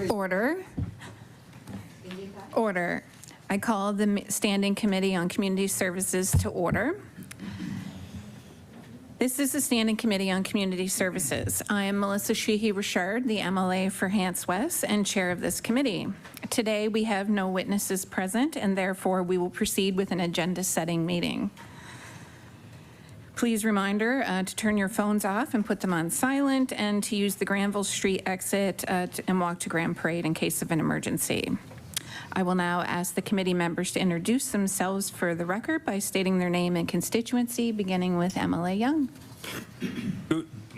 Order. Order. I call the Standing Committee on Community Services to order. This is the Standing Committee on Community Services. I am Melissa Sheehy-Richard, the MLA for Hants West and chair of this committee. Today we have no witnesses present, and therefore we will proceed with an agenda-setting meeting. Please reminder to turn your phones off and put them on silent, and to use the Granville Street exit and walk to Grand Parade in case of an emergency. I will now ask the committee members to introduce themselves for the record by stating their name and constituency, beginning with MLA Young.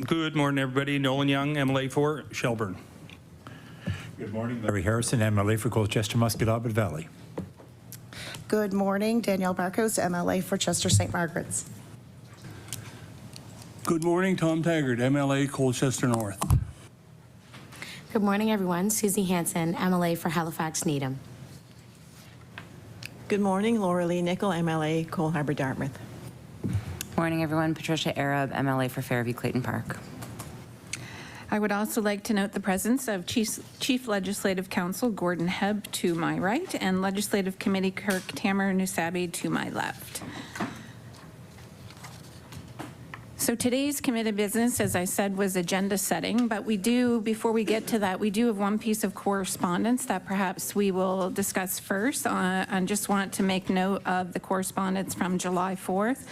Good morning, everybody. Nolan Young, MLA for Shelburne. Good morning, Larry Harrison, MLA for Colchester Musquodoboit Valley. Good morning, Danielle Barkos, MLA for Chester St. Margaret's. Good morning, Tom Taggart, MLA Colchester North. Good morning, everyone. Susie Hansen, MLA for Halifax Needham. Good morning, Laura Lee Nickel, MLA Cole Harbour Dartmouth. Morning, everyone. Patricia Arab, MLA for Fairview Clayton Park. I would also like to note the presence of Chief Legislative Counsel Gordon Hebb to my right and Legislative Committee Clerk Tamara Nusabi to my left. So today's committee business, as I said, was agenda setting, but we do, before we get to that, we do have one piece of correspondence that perhaps we will discuss first. I just want to make note of the correspondence from July 4th,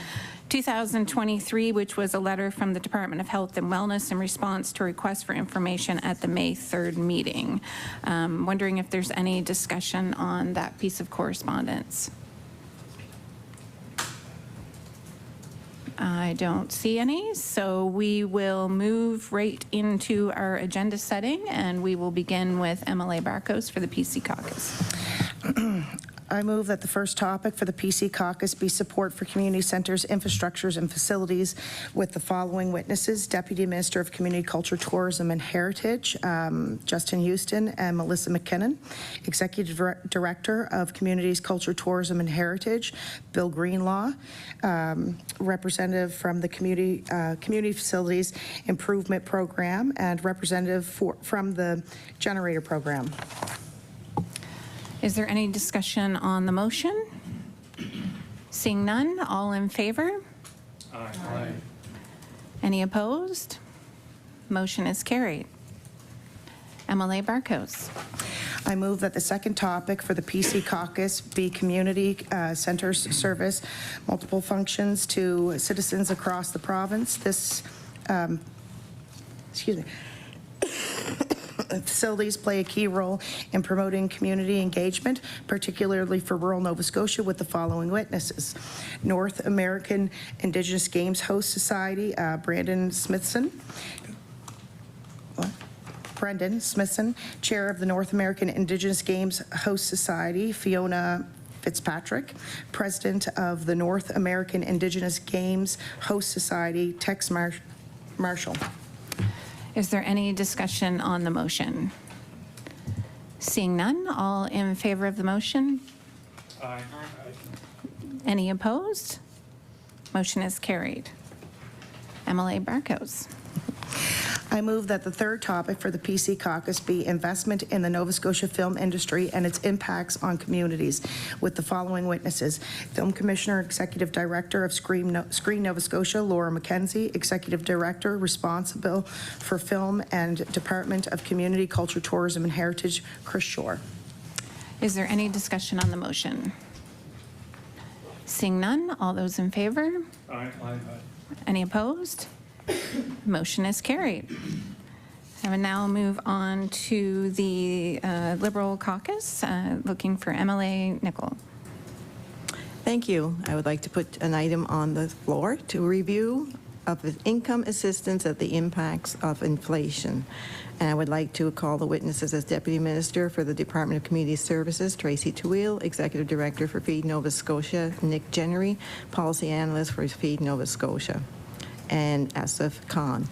2023, which was a letter from the Department of Health and Wellness in response to requests for information at the May 3rd meeting. Wondering if there's any discussion on that piece of correspondence. I don't see any, so we will move right into our agenda setting, and we will begin with MLA Barkos for the PC caucus. I move that the first topic for the PC caucus be support for community centers, infrastructures, and facilities with the following witnesses: Deputy Minister of Community Culture, Tourism, and Heritage, Justin Houston and Melissa McKinnon; Executive Director of Communities, Culture, Tourism, and Heritage, Bill Greenlaw; representative from the Community Facilities Improvement Program, and representative from the Generator Program. Is there any discussion on the motion? Seeing none, all in favor? Aye. Any opposed? Motion is carried. MLA Barkos. I move that the second topic for the PC caucus be community centers service multiple functions to citizens across the province. This, facilities play a key role in promoting community engagement, particularly for rural Nova Scotia, with the following witnesses: North American Indigenous Games Host Society, Brendan Smithson, Chair of the North American Indigenous Games Host Society, Fiona Fitzpatrick, President of the North American Indigenous Games Host Society, Tex Marshall. Is there any discussion on the motion? Seeing none, all in favor of the motion? Aye. Any opposed? Motion is carried. MLA Barkos. I move that the third topic for the PC caucus be investment in the Nova Scotia film industry and its impacts on communities, with the following witnesses: Film Commissioner, Executive Director of Screen Nova Scotia, Laura McKenzie; Executive Director responsible for film and Department of Community, Culture, Tourism, and Heritage, Chris Shore. Is there any discussion on the motion? Seeing none, all those in favor? Aye. Any opposed? Motion is carried. I will now move on to the Liberal caucus, looking for MLA Nickel. Thank you. I would like to put an item on the floor to review of income assistance at the impacts of inflation. And I would like to call the witnesses as Deputy Minister for the Department of Community Services, Tracy Teweel; Executive Director for Feed Nova Scotia, Nick Jennery; Policy Analyst for Feed Nova Scotia, and Asif Khan.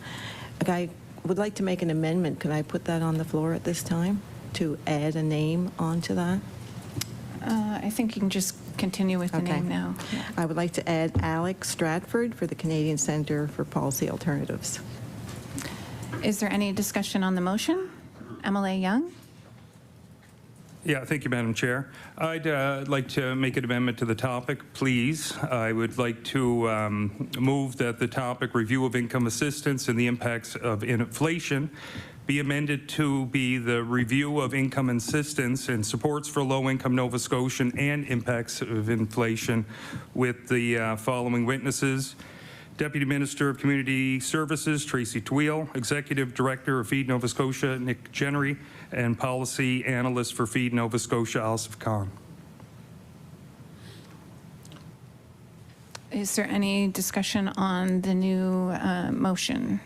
I would like to make an amendment. Could I put that on the floor at this time to add a name onto that? I think you can just continue with the name now. Yeah. I would like to add Alex Stratford for the Canadian Centre for Policy Alternatives. Is there any discussion on the motion? MLA Young? Yeah, thank you, Madam Chair. I'd like to make an amendment to the topic, please. I would like to move that the topic, review of income assistance and the impacts of inflation, be amended to be the review of income assistance and supports for low-income Nova Scotian and impacts of inflation with the following witnesses. Deputy Minister of Community Services, Tracy Tweel, Executive Director of Feed Nova Scotia, Nick Jennery, and Policy Analyst for Feed Nova Scotia, Asif Khan. Is there any discussion on the new motion?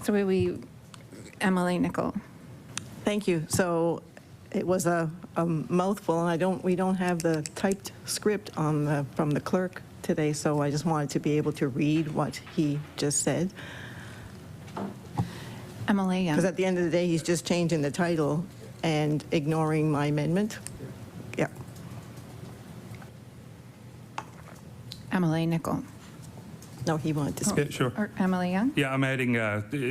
So Emily Nicol. Thank you. So it was a mouthful, and we don't have the typed script from the clerk today, so I just wanted to be able to read what he just said. Emily Young. Because at the end of the day, he's just changing the title and ignoring my amendment. Yeah. Emily Nicol. No, he wanted to speak. Yeah, sure. Or Emily Young. Yeah, I'm adding,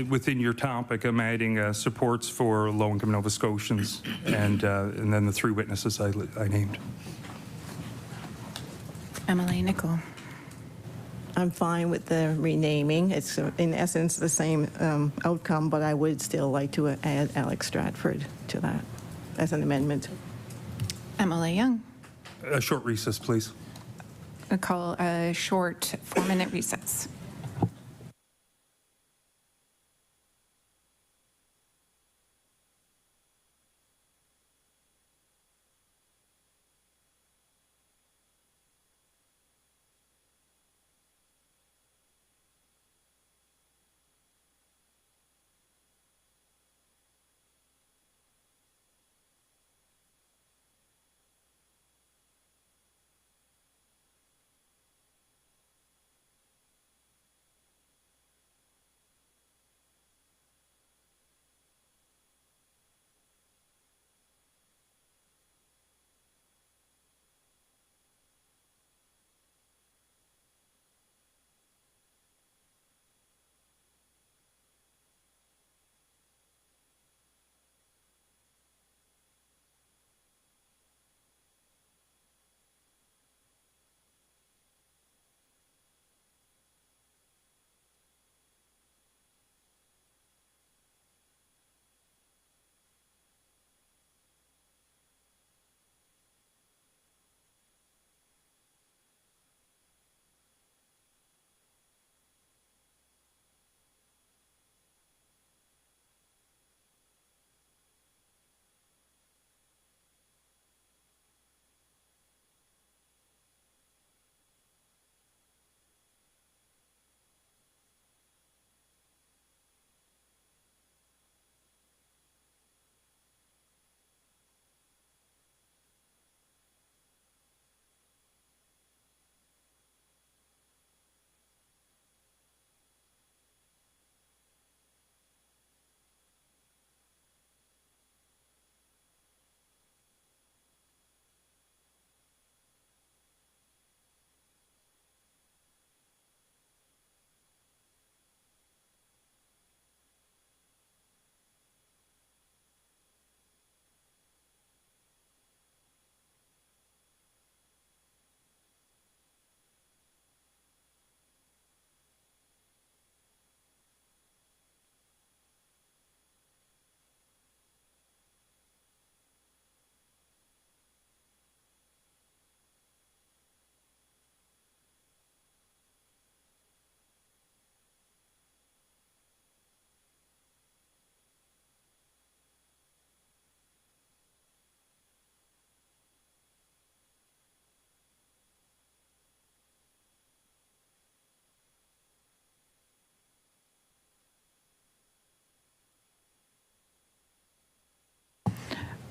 within your topic, I'm adding supports for low-income Nova Scotians and then the three witnesses I named. Emily Nicol. I'm fine with the renaming. It's in essence the same outcome, but I would still like to add Alex Stratford to that as an amendment. Emily Young. A short recess, please. I call a short 4-minute recess.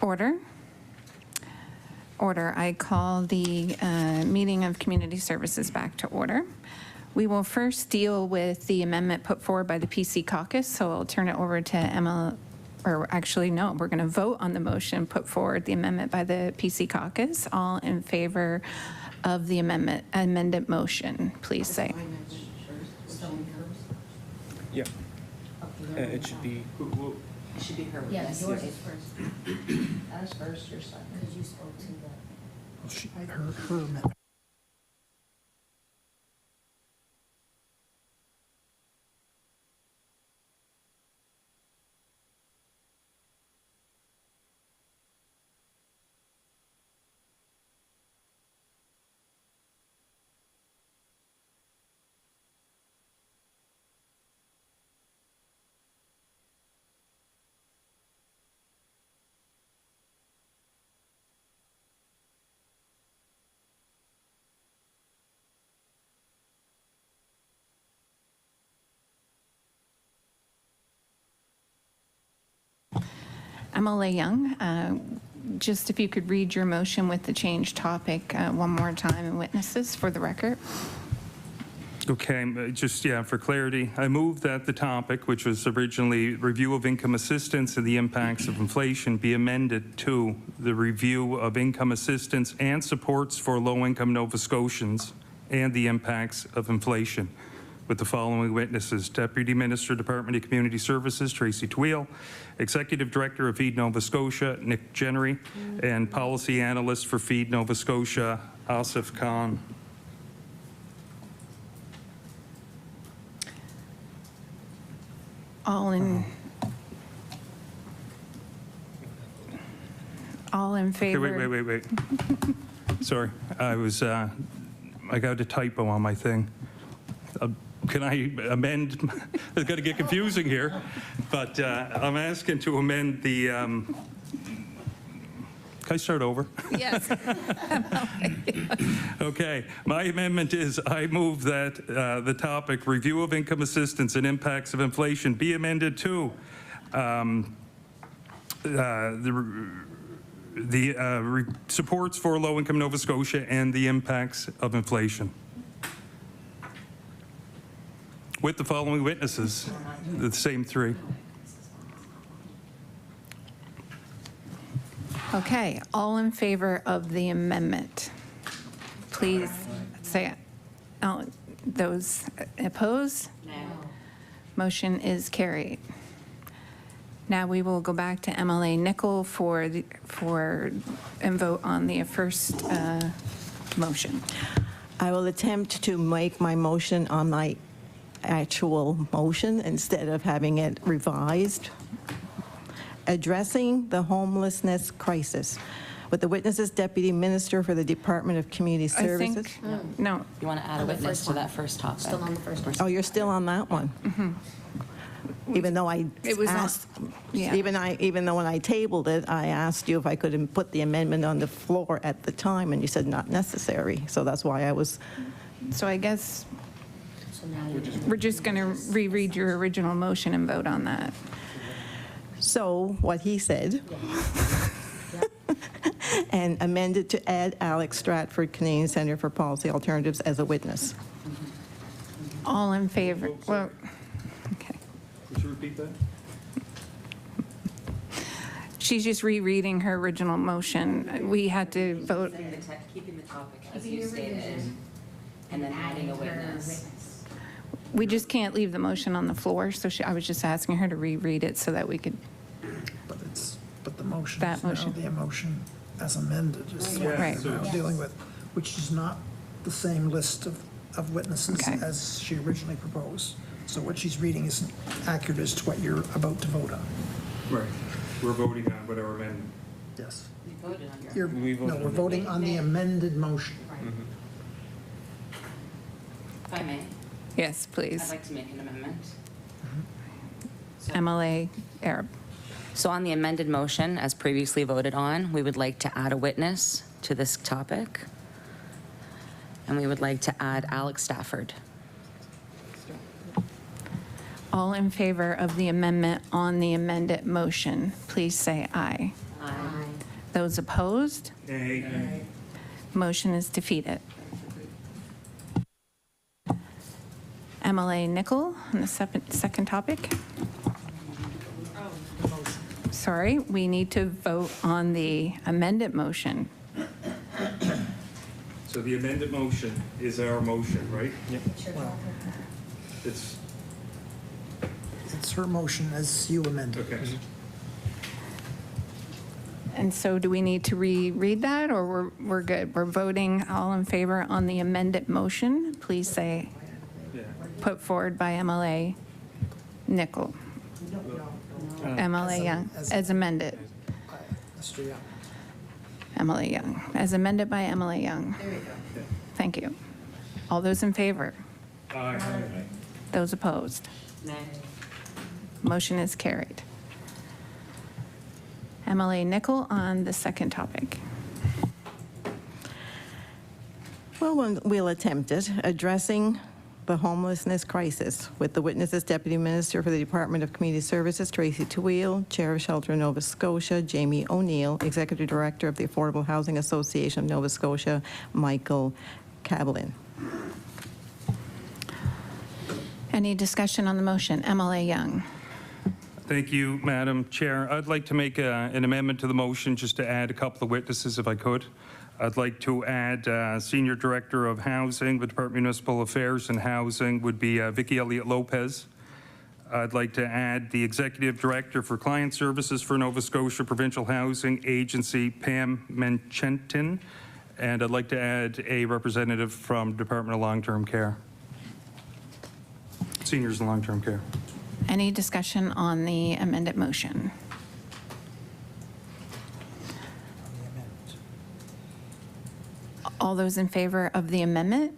Order. Order. I call the meeting of Community Services back to order. We will first deal with the amendment put forward by the PC caucus, so I'll turn it over to Emma, or actually, no, we're going to vote on the motion put forward, the amendment by the PC caucus. All in favor of the amended motion, please say. Yeah. It should be. It should be her Yeah, witness. yours is first. That was first, your second. Because you spoke to the. MLA Young, just if you could read your motion with the change topic one more time and witnesses for the record. Okay, just, yeah, for clarity, I move that the topic, which was originally review of income assistance and the impacts of inflation, be amended to the review of income assistance and supports for low-income Nova Scotians and the impacts of inflation, with the following witnesses: Deputy Minister, Department of Community Services, Tracy Tweel; Executive Director of Feed Nova Scotia, Nick Jennery; and Policy Analyst for Feed Nova Scotia, Asif Khan. All in Okay, favor? wait. Sorry, I got a typo on my thing. Can I amend? It's going to get confusing here, but I'm asking to amend the. Can I start over? Yes. Okay, my amendment is I move that the topic review of income assistance and impacts of inflation be amended to supports for low-income Nova Scotia and the impacts of inflation. With the following witnesses, the same three. Okay, all in favor of the amendment, please say it. Those opposed? No. Motion is carried. Now we will go back to MLA Nickel and vote on the first motion. I will attempt to make my motion on my actual motion instead of having it revised. Addressing the homelessness crisis. With the witnesses, Deputy Minister for the Department of Community I Services. think, no, You want to add a witness to that first topic? Still on the first one. Oh, you're still on that one? Even though I it was not, asked, yeah. even though when I tabled it, I asked you if I could put the amendment on the floor at the time, and you said not necessary. So that's why I was, So I guess So now you we're just going to reread your original motion and vote on that. so what he said, and amended to add Alex Stratford, Canadian Center for Policy Alternatives, as a witness. All in favor? Well, okay. Would you repeat that? She's just rereading her original motion. We had to vote. Keeping the topic as you stated, and then adding a witness. We just can't leave the motion on the floor, so I was just asking her to reread it so that we could, But the motion That is now motion. the emotion as amended is what Right. we're now dealing with, which is not the same list of witnesses Okay. as she originally proposed. So what she's reading isn't accurate as to what you're about to vote on. Right. We're voting on whatever amendment. Yes. You voted on You're, no, we're voting on the amended motion. If I may, yes, I'd please. like to make an amendment. MLA Arab. So on the amended motion, as previously voted on, we would like to add a witness to this topic. And we would like to add Alex Stafford. All in favor of the amendment on the amended motion, please say aye. Aye. Those opposed? Nay. Motion is defeated. MLA Nickel on the second topic. Sorry, we need to vote on the amended motion. So the amended motion is our motion, right? Well, It's, it's her motion as you amended. okay. And so do we need to reread that, or we're good? We're voting all in favor on the amended motion. Please say, Yeah. put forward by MLA Nickel. MLA Young, as amended. Mr. Young. MLA Young, as amended by MLA Young. There you go. Thank you. All those in favor? Aye. Those opposed? Motion is carried. MLA Nickel on the second topic. Well, we'll attempt it. Addressing the homelessness crisis with the witnesses, Deputy Minister for the Department of Community Services, Tracy Tawil, Chair of Shelter Nova Scotia, Jamie O'Neill, Executive Director of the Affordable Housing Association of Nova Scotia, Michael Cablin. Any discussion on the motion? MLA Young. Thank you, Madam Chair. I'd like to make an amendment to the motion just to add a couple of witnesses if I could. I'd like to add Senior Director of Housing, the Department of Municipal Affairs and Housing would be Vicki Elliott Lopez. I'd like to add the Executive Director for Client Services for Nova Scotia Provincial Housing Agency, Pam Menchentin. And I'd like to add a representative from Department of Long-Term Care. Seniors and Long-Term Care. Any discussion on the amended motion? All those in favor of the amendment?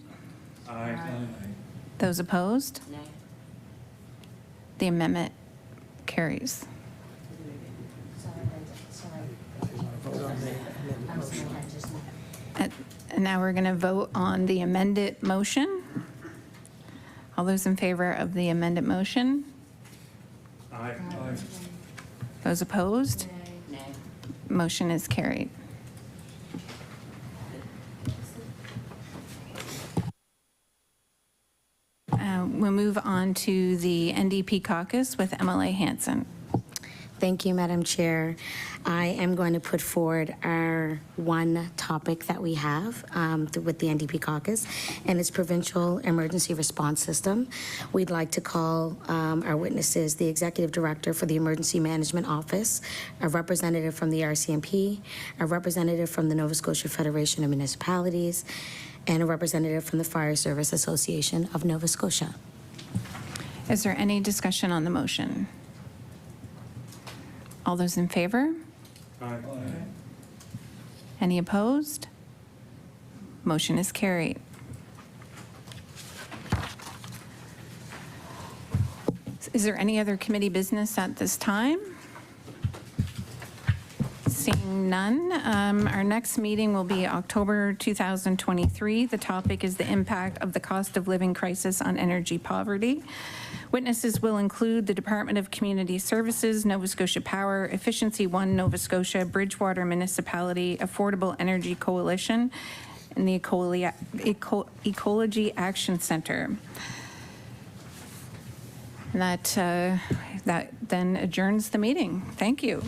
Aye. Those opposed? The amendment carries. And now we're going to vote on the amended motion. All those in favor of the amended motion? Aye. Those opposed? Motion is carried. We'll move on to the NDP caucus with MLA Hanson. Thank you, Madam Chair. I am going to put forward our one topic that we have with the NDP caucus, and it's Provincial Emergency Response System. We'd like to call our witnesses the Executive Director for the Emergency Management Office, a representative from the RCMP, a representative from the Nova Scotia Federation of Municipalities, and a representative from the Fire Service Association of Nova Scotia. Is there any discussion on the motion? All those in favor? Aye. Any opposed? Motion is carried. Is there any other committee business at this time? Seeing none, our next meeting will be October 2023. The topic is the impact of the cost of living crisis on energy poverty. Witnesses will include the Department of Community Services, Nova Scotia Power, Efficiency One Nova Scotia, Bridgewater Municipality, Affordable Energy Coalition, and the Ecology Action Center. That then adjourns the meeting. Thank you.